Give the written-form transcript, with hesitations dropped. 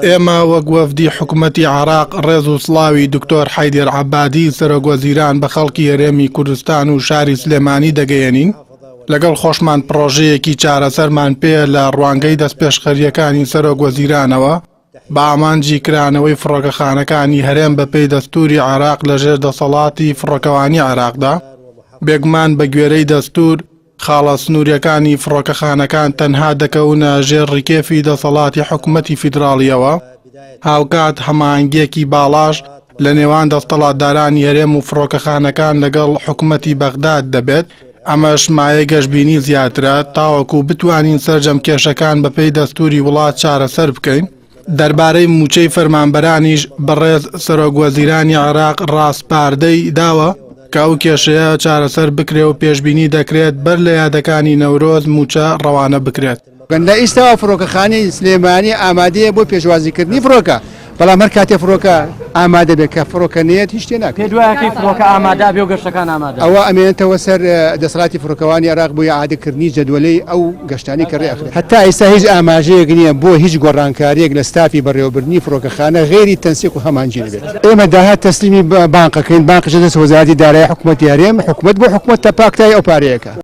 ئێمە وەک وەفدی حکوومەتی عێراق ڕێز و سڵاوی دکتۆر حەیدەر عەبادی سەرۆکوەزیران بە خەڵکی هەرێمی کوردستان و شاری سلێمانی دەگەیەنین لەگەڵ خۆشمان پرۆژەیەکی چارەسەرمان پێ لە ڕوانگەی دەستپێشخەریەکانی سەرۆکوەزیرانەوە بە ئامانجی کرانەوەی فڕۆکەخانەکانی هەرێم بە پێی دەستوری عێراق لەژێر دەسەڵاتی فڕۆکەوانی عێراقدا بێگومان بە گوێرەی دەستور خاڵە سنووریەکانی فڕۆکەخانەکان تەنها دەکەونە ژێر ڕیکێفی دەسەڵاتی حکوومەتی فیدراڵیەوە هاوکات هەماهەنگێکی باڵاش لە نێوان دەسەڵاتدارانی هەرێم و فڕۆکەخانەکان لەگەڵ حکوومەتی بەغداد دەبێت ئەمەش مایە گەشتبینی زیاترە تاوەکو بتوانین سەرجەم کێشەکان بە پێی دەستوری وڵات چارەسەر بکەین دەربارەی موچەی فەرمانبەرانیش بەڕێز سەرۆکوەزیرانی عێراق ڕاستپاردەی داوە کە ئەو کێشەیە چارەسەر بکرێ و پێشبینی دەکرێت بەر لە یادەکانی نەورۆز موچە ڕەوانە بکرێت. گەندە ئیستا فڕۆکەخانەی سلێمانی ئامادەیە بۆ پێشوازیکردنی فڕۆکە بەڵام هەر کاتێ فڕۆکە ئامادە بێت کە فڕۆکەنێت هیچ شتێ ناکرێت. پێدوایەکەی فڕۆکە ئامادە بێ و گەشتەکان ئامادە. ئەوە ئەمێنێتەوە سەر دەسەڵاتی فڕۆکەوانی عێراق بۆ عادەکردنی جەدوەلەی ئەو گەشتانی کە ڕێئەخرێت. هەتا ئێستا هیچ ئاماژەیەک نییە بۆ هیچ گۆڕانکاریەک لە ستافی بەڕێوەبردنی فڕۆکەخانە غێری تەنسیق و هەمانجی بێت. ئێمە داهات تەسلیمی بانقەکەین بانقش دەست وەزارەتی دارایی حکوومەتی هەرێم حکوومەت بۆ حکوومەت تەپاکتای ئەو پارەیەکە.